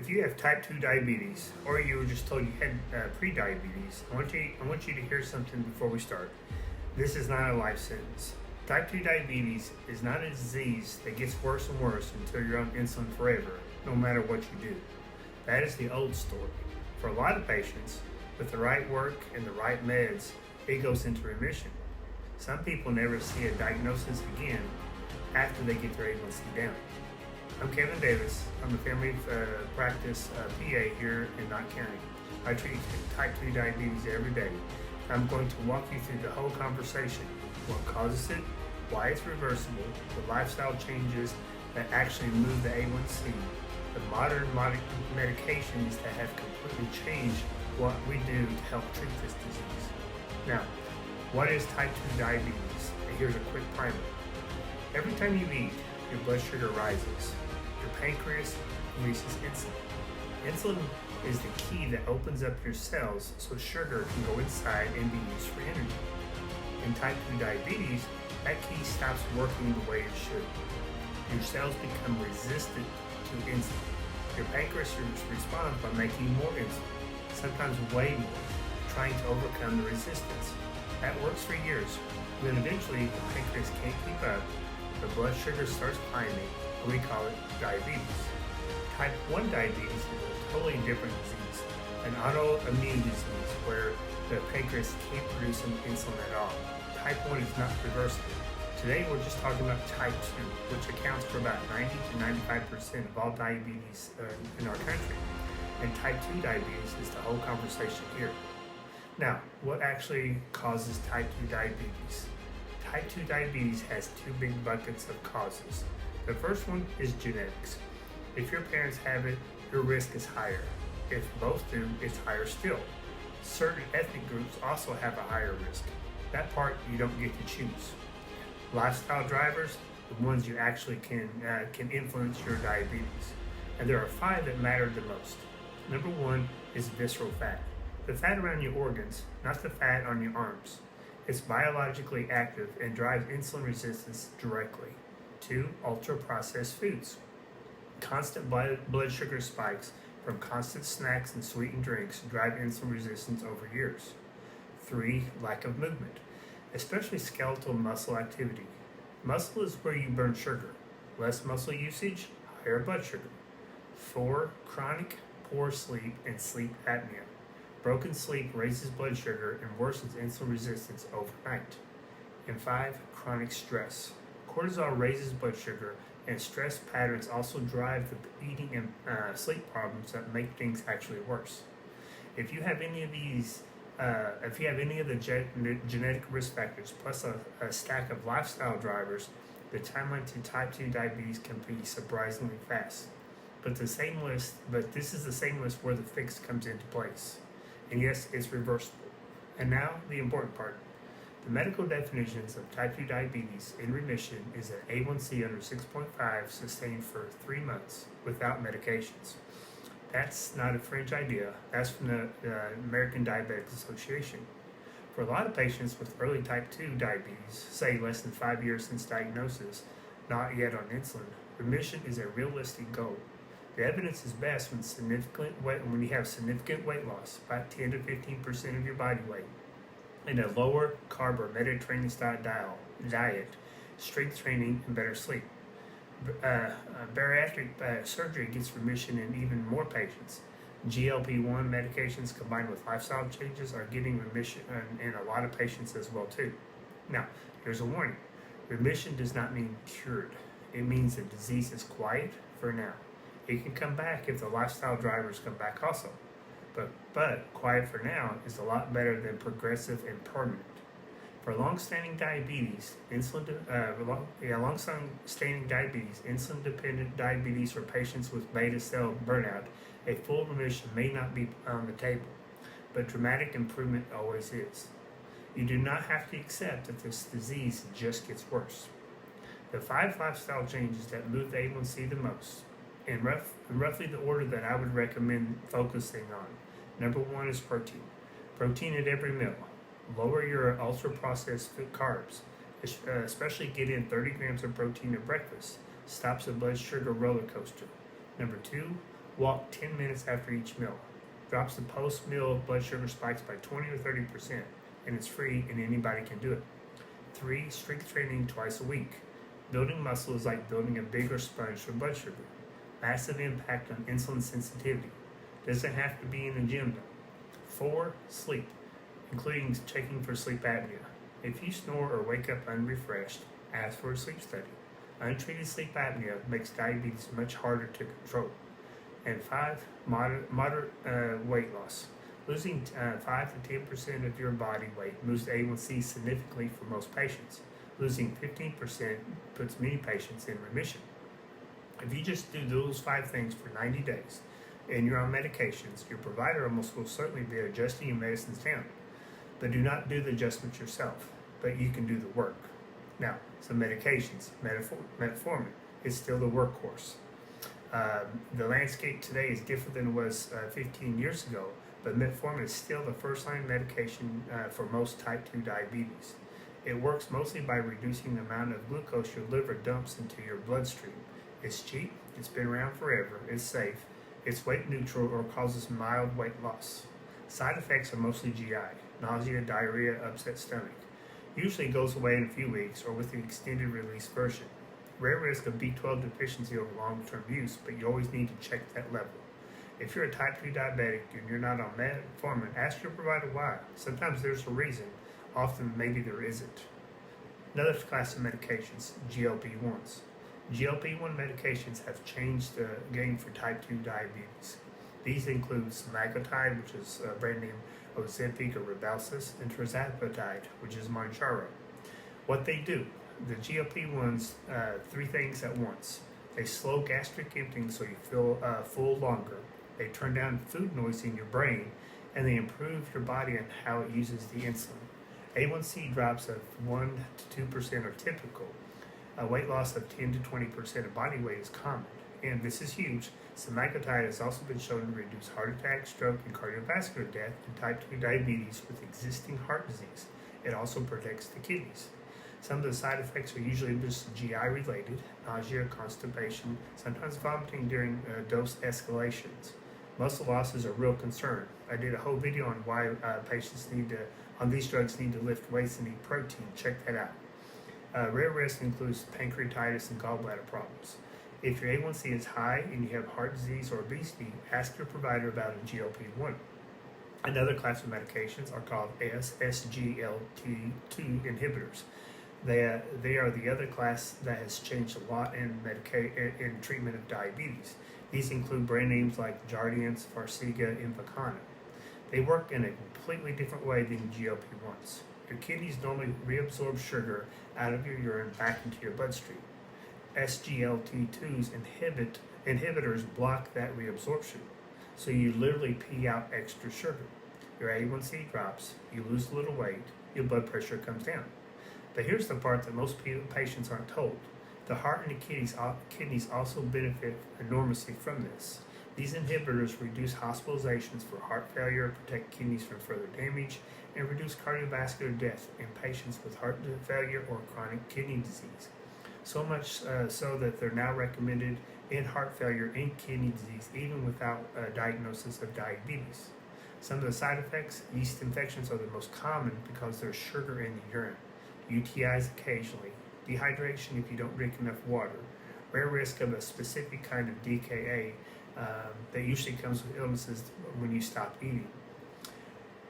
if you have type 2 diabetes, or you were just told you had pre-diabetes, I want you to hear something before we start. This is not a life sentence. Type 2 diabetes is not a disease that gets worse and worse until you're on insulin forever, no matter what you do. That is the old story. For a lot of patients, with the right work and the right meds, it goes into remission. Some people never see a diagnosis again after they get their A1C down. I'm Kevin Davis. I'm a family practice PA here in Knott County. I treat type 2 diabetes every day. I'm going to walk you through the whole conversation: what causes it, why it's reversible, the lifestyle changes that actually move the A1C, the modern medications that have completely changed what we do to help treat this disease. Now, what is type 2 diabetes? And here's a quick primer. Every time you eat, your blood sugar rises. Your pancreas releases insulin. Insulin is the key that opens up your cells so sugar can go inside and be used for energy. In type 2 diabetes, that key stops working the way it should. Your cells become resistant to insulin. Your pancreas responds by making more insulin, sometimes way more, trying to overcome the resistance. That works for years. Then eventually, the pancreas can't keep up, the blood sugar starts climbing, and we call it diabetes. Type 1 diabetes is a totally different disease, an autoimmune disease where the pancreas can't produce some insulin at all. Type 1 is not reversible. Today we're just talking about type 2, which accounts for about 90 to 95% of all diabetes in our country. And type 2 diabetes is the whole conversation here. Now, what actually causes type 2 diabetes? Type 2 diabetes has two big buckets of causes. The first one is genetics. If your parents have it, your risk is higher. If both do, it's higher still. Certain ethnic groups also have a higher risk. That part you don't get to choose. Lifestyle drivers, the ones you actually can influence your diabetes. And there are 5 that matter the most. Number 1 is visceral fat. The fat around your organs, not the fat on your arms. It's biologically active and drives insulin resistance directly. 2, ultra-processed foods. Constant blood sugar spikes from constant snacks and sweetened drinks drive insulin resistance over years. 3, lack of movement, especially skeletal muscle activity. Muscle is where you burn sugar. Less muscle usage, higher blood sugar. 4, chronic poor sleep and sleep apnea. Broken sleep raises blood sugar and worsens insulin resistance overnight. And 5, chronic stress. Cortisol raises blood sugar, and stress patterns also drive the eating and sleep problems that make things actually worse. If you have any of these, if you have any of the genetic risk factors plus a stack of lifestyle drivers, the timeline to type 2 diabetes can be surprisingly fast. But this is the same list where the fix comes into place. And yes, it's reversible. And now, the important part. The medical definitions of type 2 diabetes in remission is an A1C under 6.5 sustained for 3 months without medications. That's not a fringe idea. That's from the American Diabetic Association. For a lot of patients with early type 2 diabetes, say less than 5 years since diagnosis, not yet on insulin, remission is a realistic goal. The evidence is best when you have significant weight loss, about 10 to 15% of your body weight, and a lower carb or Mediterranean style diet, strength training, and better sleep. Bariatric surgery gets remission in even more patients. GLP-1 medications combined with lifestyle changes are getting remission in a lot of patients as well too. Now, here's a warning. Remission does not mean cured. It means the disease is quiet for now. It can come back if the lifestyle drivers come back also. But quiet for now is a lot better than progressive and permanent. For long-standing diabetes, insulin-dependent diabetes for patients with beta cell burnout, a full remission may not be on the table, but dramatic improvement always is. You do not have to accept that this disease just gets worse. The 5 lifestyle changes that move the A1C the most, in roughly the order that I would recommend focusing on. Number 1 is protein. Protein at every meal. Lower your ultra-processed carbs, especially get in 30 grams of protein at breakfast. Stops a blood sugar roller coaster. Number 2, Walk 10 minutes after each meal. Drops the post-meal blood sugar spikes by 20 or 30%, and it's free and anybody can do it. 3. Strength training twice a week. Building muscle is like building a bigger sponge for blood sugar. Massive impact on insulin sensitivity. Doesn't have to be in the gym though. 4. Sleep, including checking for sleep apnea. If you snore or wake up unrefreshed, ask for a sleep study. Untreated sleep apnea makes diabetes much harder to control. And 5, moderate weight loss. Losing 5 to 10% of your body weight moves the A1C significantly for most patients. Losing 15% puts many patients in remission. If you just do those 5 things for 90 days and you're on medications, your provider almost will certainly be adjusting your medicines down. But do not do the adjustments yourself, but you can do the work. Now, some medications, metformin is still the workhorse. The landscape today is different than it was 15 years ago, but metformin is still the first-line medication for most type 2 diabetes. It works mostly by reducing the amount of glucose your liver dumps into your bloodstream. It's cheap, it's been around forever, it's safe, it's weight neutral or causes mild weight loss. Side effects are mostly GI, nausea, diarrhea, upset stomach. Usually goes away in a few weeks or with the extended release version. Rare risk of B12 deficiency over long-term use, but you always need to check that level. If you're a type 2 diabetic and you're not on metformin, ask your provider why. Sometimes there's a reason, often maybe there isn't. Another class of medications, GLP-1s. GLP-1 medications have changed the game for type 2 diabetes. These include semaglutide, which is brand name Ozempic or Rybelsus, and tirzepatide, which is Mounjaro. What they do, the GLP-1s, 3 things at once. They slow gastric emptying so you feel full longer. They turn down food noise in your brain, and they improve your body and how it uses the insulin. A1C drops of 1 to 2% are typical. A weight loss of 10 to 20% of body weight is common. And this is huge. Semaglutide has also been shown to reduce heart attack, stroke, and cardiovascular death in type 2 diabetes with existing heart disease. It also protects the kidneys. Some of the side effects are usually just GI related, nausea, constipation, sometimes vomiting during dose escalations. Muscle loss is a real concern. I did a whole video on why patients on these drugs need to lift weights and eat protein. Check that out. Rare risk includes pancreatitis and gallbladder problems. If your A1C is high and you have heart disease or obesity, ask your provider about a GLP-1. Another class of medications are called SGLT2 inhibitors. They are the other class that has changed a lot in treatment of diabetes. These include brand names like Jardiance, Farxiga, Invokana. They work in a completely different way than GLP-1s. Your kidneys normally reabsorb sugar out of your urine back into your bloodstream. SGLT2's inhibitors block that reabsorption, so you literally pee out extra sugar. Your A1C drops, you lose a little weight, your blood pressure comes down. But here's the part that most patients aren't told. The heart and the kidneys also benefit enormously from this. These inhibitors reduce hospitalizations for heart failure, protect kidneys from further damage, and reduce cardiovascular death in patients with heart failure or chronic kidney disease. So much so that they're now recommended in heart failure and kidney disease, even without a diagnosis of diabetes. Some of the side effects, yeast infections are the most common because there's sugar in the urine. UTIs occasionally, dehydration if you don't drink enough water, rare risk of a specific kind of DKA that usually comes with illnesses when you stop eating.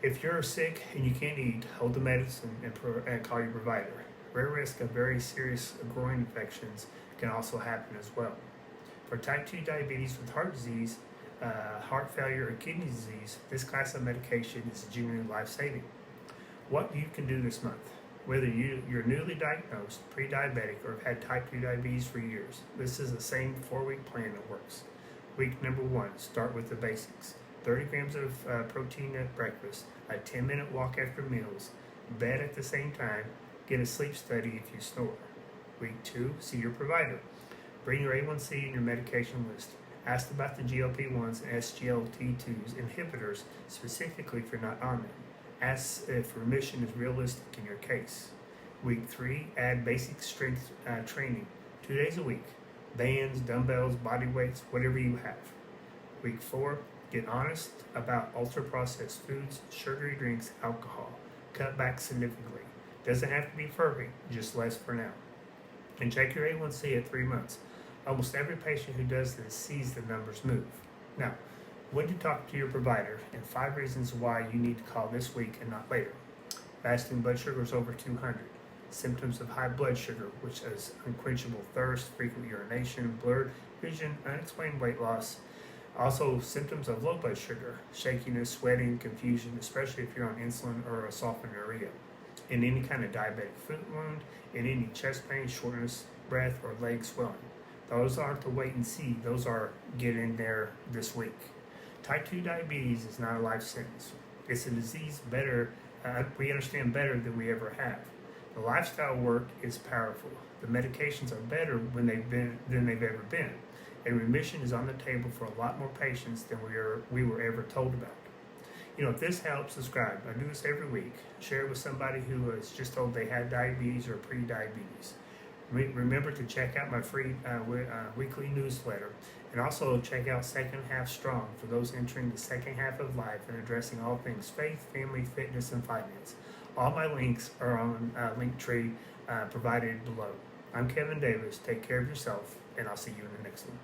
If you're sick and you can't eat, hold the medicine and call your provider. Rare risk of very serious groin infections can also happen as well. For type 2 diabetes with heart disease, heart failure, or kidney disease, this class of medication is genuinely life-saving. What you can do this month, whether you're newly diagnosed, pre-diabetic, or have had type 2 diabetes for years, this is the same 4-week plan that works. Week number 1, start with the basics. 30 grams of protein at breakfast, a 10-minute walk after meals, bed at the same time, get a sleep study if you snore. Week 2, see your provider. Bring your A1C and your medication list. Ask about the GLP-1s and SGLT2s inhibitors specifically if you're not on them. Ask if remission is realistic in your case. Week 3, add basic strength training, 2 days a week. Bands, dumbbells, body weights, whatever you have. Week 4, get honest about ultra-processed foods, sugary drinks, alcohol. Cut back significantly. Doesn't have to be perfect, just less for now. And check your A1C at 3 months. Almost every patient who does this sees the numbers move. Now, when to talk to your provider, and 5 reasons why you need to call this week and not later. Fasting blood sugar is over 200. Symptoms of high blood sugar, which is unquenchable thirst, frequent urination, blurred vision, unexplained weight loss. Also, symptoms of low blood sugar, shakiness, sweating, confusion, especially if you're on insulin or a sulfonylurea. In any kind of diabetic foot wound, in any chest pain, shortness, breath, or leg swelling. Those aren't the wait and see, those are get in there this week. Type 2 diabetes is not a life sentence. It's a disease we understand better than we ever have. The lifestyle work is powerful. The medications are better than they've ever been. And remission is on the table for a lot more patients than we were ever told about. If this helps, subscribe. I do this every week. Share it with somebody who was just told they had diabetes or pre-diabetes. Remember to check out my free weekly newsletter, and also check out Second Half Strong for those entering the second half of life and addressing all things faith, family, fitness, and finance. All my links are on Linktree provided below. I'm Kevin Davis. Take care of yourself, and I'll see you in the next one.